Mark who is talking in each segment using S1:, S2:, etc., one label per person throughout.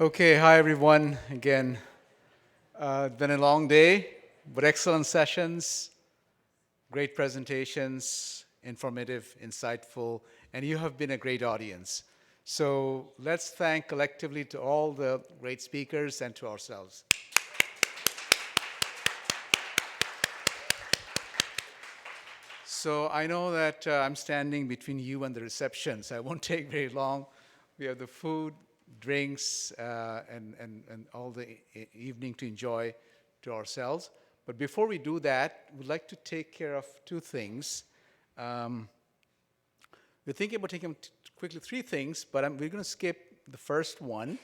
S1: Okay, hi everyone. Again, it's been a long day, but excellent sessions, great presentations, informative, insightful, and you have been a great audience. So let's thank collectively to all the great speakers and to ourselves. So I know that I'm standing between you and the reception, so I won't take very long. We have the food, drinks, and all the evening to enjoy to ourselves. But before we do that, we'd like to take care of two things. Um, we're thinking about taking quickly three things, but we're going to skip the first one.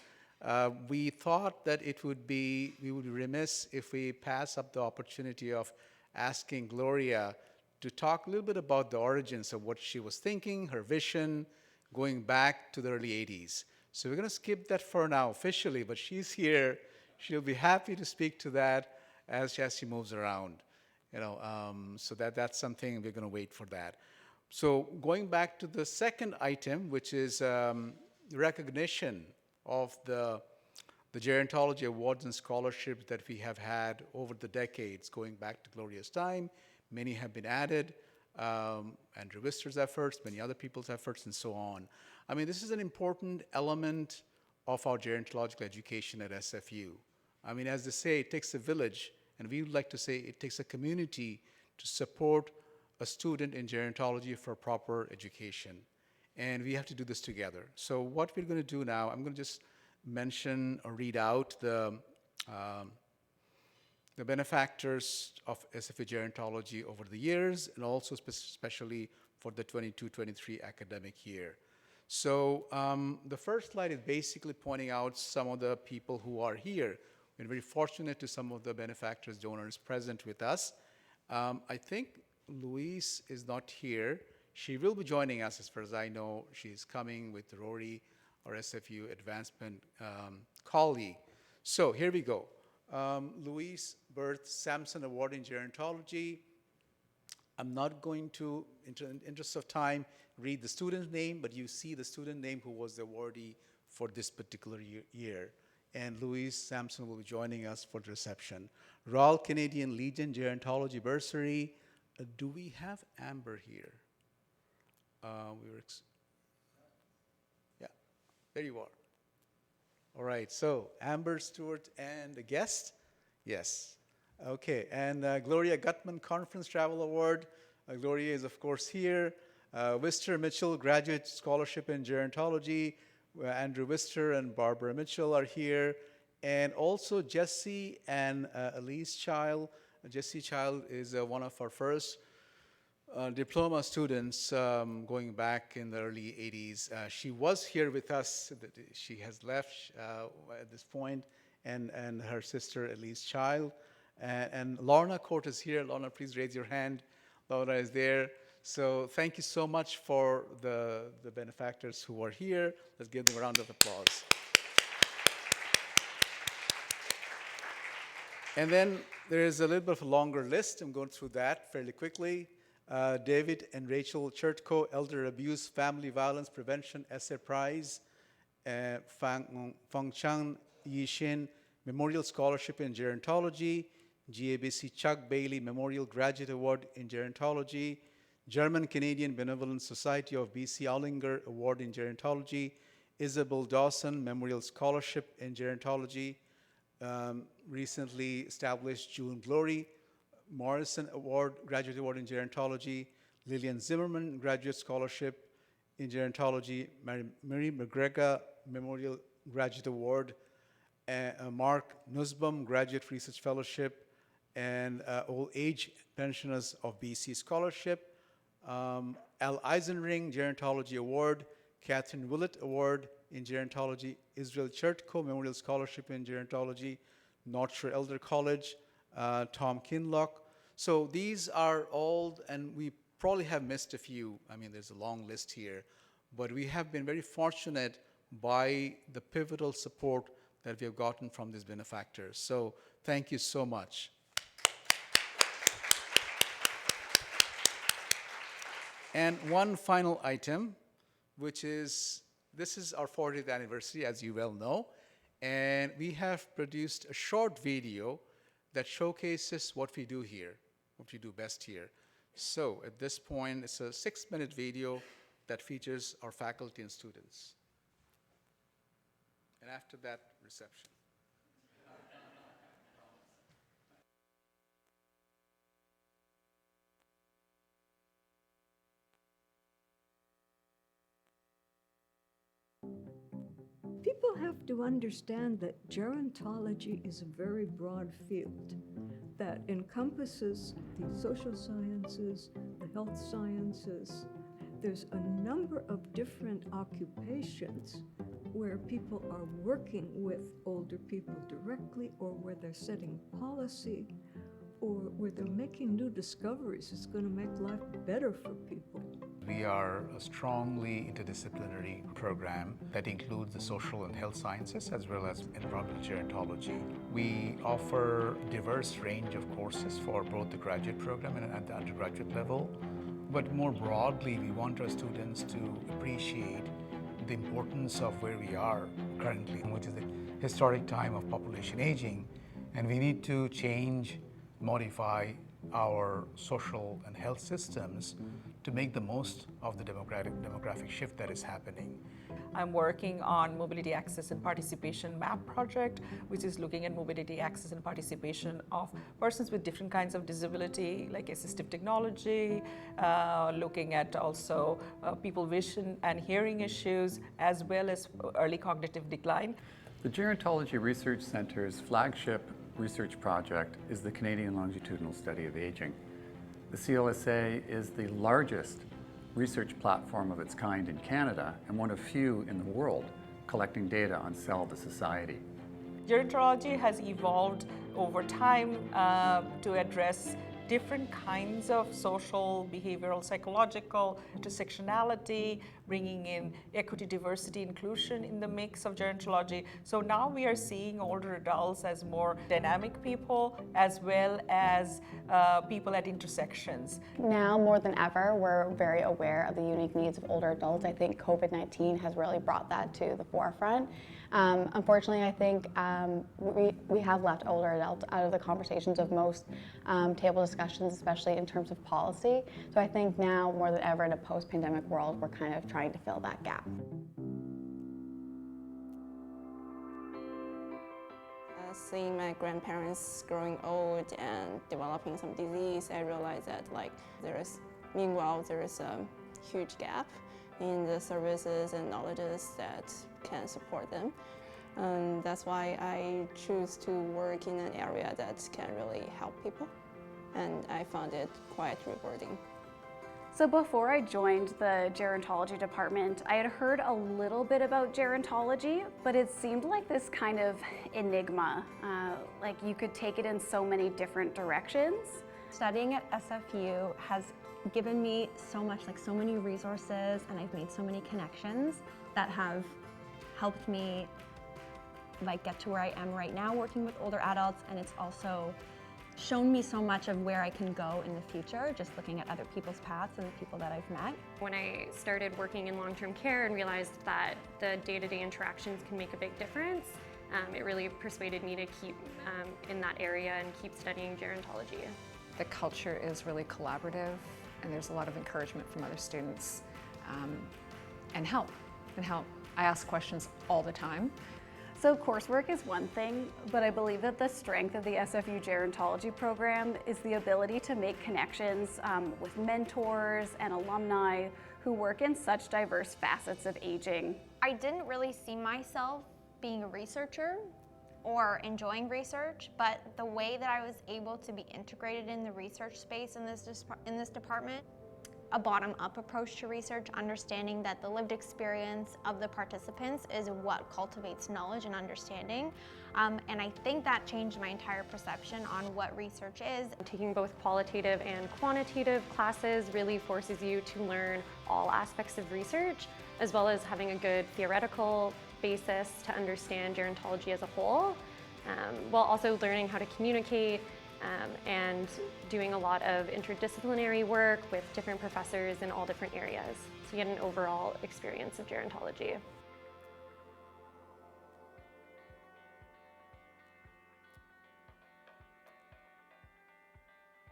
S1: We thought that we would be remiss if we pass up the opportunity of asking Gloria to talk a little bit about the origins of what she was thinking, her vision, going back to the early 80s. So we're going to skip that for now officially, but she's here. She'll be happy to speak to that as she moves around. So that's something we're going to wait for that. So going back to the second item, which is recognition of the Gerontology Awards and scholarships that we have had over the decades, going back to Gloria's time. Many have been added, Andrew Wister's efforts, many other people's efforts, and so on. I mean, this is an important element of our gerontological education at SFU. I mean, as they say, it takes a village, and we would like to say it takes a community to support a student in gerontology for proper education. And we have to do this together. So what we're going to do now, I'm going to just mention or read out um, the benefactors of SFA gerontology over the years, and also especially for the 22-23 academic year. So the first slide is basically pointing out some of the people who are here. We're very fortunate to some of the benefactors, donors present with us. I think Louise is not here. She will be joining us, as far as I know. She's coming with Rory, our SFU advancement colleague. So here we go. Louise Berth Sampson Award in Gerontology. I'm not going to, in interest of time, read the student's name, but you see the student name who was the awardee for this particular year. And Louise Sampson will be joining us for the reception. Royal Canadian Legion Gerontology Bursary. Do we have Amber here? Yeah, there you are. All right, so Amber Stewart and a guest? Yes. Okay, and Gloria Gutman Conference Travel Award. Gloria is, of course, here. Wister Mitchell Graduate Scholarship in Gerontology. Andrew Wister and Barbara Mitchell are here. And also Jesse and Elise Child. Jesse Child is one of our first diploma students going back in the early 80s. She was here with us. She has left at this point, and her sister, Elise Child. And Lorna Court is here. Lorna, please raise your hand. Lorna is there. So thank you so much for the benefactors who are here. Let's give them a round of applause. And then there is a little bit of a longer list. I'm going through that fairly quickly. David and Rachel Chertko, Elder Abuse, Family Violence Prevention Essay Prize. Fangchang Yishin Memorial Scholarship in Gerontology. GABC Chuck Bailey Memorial Graduate Award in Gerontology. German Canadian Benevolent Society of BC Ollinger Award in Gerontology. Isabel Dawson Memorial Scholarship in Gerontology. Recently established June Glory Morrison Award, Graduate Award in Gerontology. Lillian Zimmerman Graduate Scholarship in Gerontology. Mary McGregor Memorial Graduate Award. Mark Nussbaum Graduate Research Fellowship. And Old Age Pensioners of BC Scholarship. Al Eisenring Gerontology Award. Catherine Willett Award in Gerontology. Israel Chertko Memorial Scholarship in Gerontology. North Shore Elder College. Tom Kinlock. So these are all, and we probably have missed a few. I mean, there's a long list here. But we have been very fortunate by the pivotal support that we have gotten from these benefactors. So thank you so much. And one final item, which is, this is our 40th anniversary, as you well know. And we have produced a short video that showcases what we do here, what we do best here. So at this point, it's a 6-minute video that features our faculty and students. And after that, reception.
S2: People have to understand that gerontology is a very broad field that encompasses the social sciences, the health sciences. There's a number of different occupations where people are working with older people directly, or where they're setting policy, or where they're making new discoveries. It's going to make life better for people.
S1: We are a strongly interdisciplinary program that includes the social and health sciences as well as environmental gerontology. We offer a diverse range of courses for both the graduate program and at the undergraduate level. But more broadly, we want our students to appreciate the importance of where we are currently, which is the historic time of population aging, and we need to change, modify our social and health systems to make the most of the demographic shift that is happening.
S3: I'm working on Mobility Access and Participation MAP project, which is looking at mobility, access, and participation of persons with different kinds of disability, like assistive technology, looking at also people vision and hearing issues, as well as early cognitive decline.
S4: The Gerontology Research Centre's flagship research project is the Canadian Longitudinal Study of Aging. The CLSA is the largest research platform of its kind in Canada and one of few in the world collecting data on cell to society.
S3: Gerontology has evolved over time to address different kinds of social, behavioral, psychological, intersectionality, bringing in equity, diversity, inclusion in the mix of gerontology. So now we are seeing older adults as more dynamic people, as well as people at intersections.
S5: Now more than ever, we're very aware of the unique needs of older adults. I think COVID-19 has really brought that to the forefront. Unfortunately, I think we have left older adults out of the conversations of most table discussions, especially in terms of policy. So I think now more than ever in a post-pandemic world, we're kind of trying to fill that gap.
S6: Seeing my grandparents growing old and developing some disease, I realized that meanwhile there is a huge gap in the services and knowledges that can support them. And that's why I choose to work in an area that can really help people. And I found it quite rewarding.
S7: So before I joined the gerontology department, I had heard a little bit about gerontology, but it seemed like this kind of enigma, like you could take it in so many different directions.
S8: Studying at SFU has given me so much, like so many resources, and I've made so many connections that have helped me like get to where I am right now working with older adults, and it's also shown me so much of where I can go in the future, just looking at other people's paths and the people that I've met.
S9: When I started working in long-term care and realized that the day-to-day interactions can make a big difference, it really persuaded me to keep in that area and keep studying gerontology.
S10: The culture is really collaborative, and there's a lot of encouragement from other students, and help. I ask questions all the time.
S7: So coursework is one thing, but I believe that the strength of the SFU gerontology program is the ability to make connections with mentors and alumni who work in such diverse facets of aging.
S11: I didn't really see myself being a researcher or enjoying research, but the way that I was able to be integrated in the research space in this department, a bottom-up approach to research, understanding that the lived experience of the participants is what cultivates knowledge and understanding. And I think that changed my entire perception on what research is.
S9: Taking both qualitative and quantitative classes really forces you to learn all aspects of research, as well as having a good theoretical basis to understand gerontology as a whole, while also learning how to communicate and doing a lot of interdisciplinary work with different professors in all different areas. So you get an overall experience of gerontology.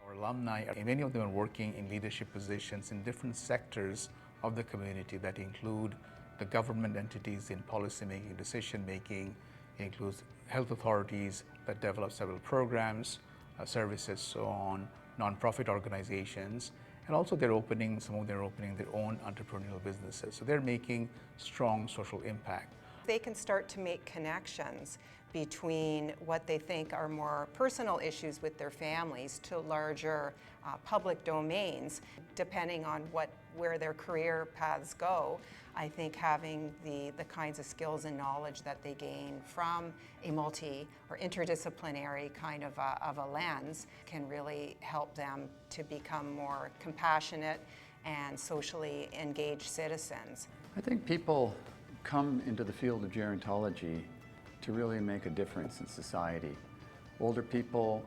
S1: Our alumni, many of them are working in leadership positions in different sectors of the community that include the government entities in policy making, decision making, includes health authorities that develop several programs, services, so on, nonprofit organizations, and also some of them are opening their own entrepreneurial businesses. So they're making strong social impact.
S12: They can start to make connections between what they think are more personal issues with their families to larger public domains, depending on where their career paths go. I think having the kinds of skills and knowledge that they gain from a multi or interdisciplinary kind of a lens can really help them to become more compassionate and socially engaged citizens.
S4: I think people come into the field of gerontology to really make a difference in society. Older people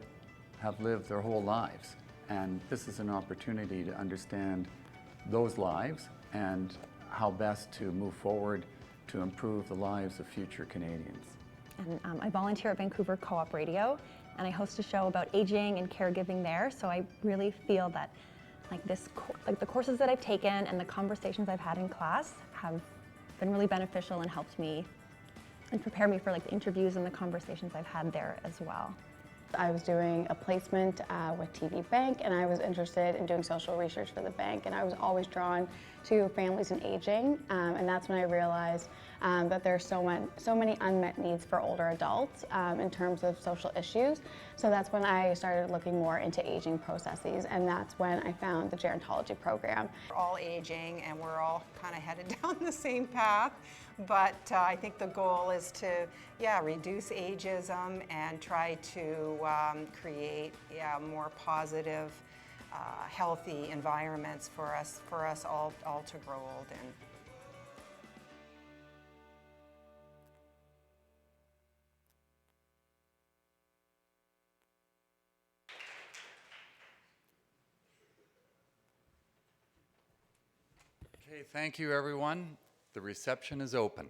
S4: have lived their whole lives, and this is an opportunity to understand those lives and how best to move forward to improve the lives of future Canadians.
S8: And I volunteer at Vancouver Co-op Radio, and I host a show about aging and caregiving there. So I really feel that the courses that I've taken and the conversations I've had in class have been really beneficial and helped me and prepare me for the interviews and the conversations I've had there as well.
S5: I was doing a placement with TD Bank, and I was interested in doing social research for the bank, and I was always drawn to families and aging, and that's when I realized that there's so many unmet needs for older adults in terms of social issues. So that's when I started looking more into aging processes, and that's when I found the gerontology program.
S12: We're all aging and we're all kind of headed down the same path, but I think the goal is to reduce ageism and try to create more positive, healthy environments for us all to grow old in.
S13: Okay, thank you everyone. The reception is open.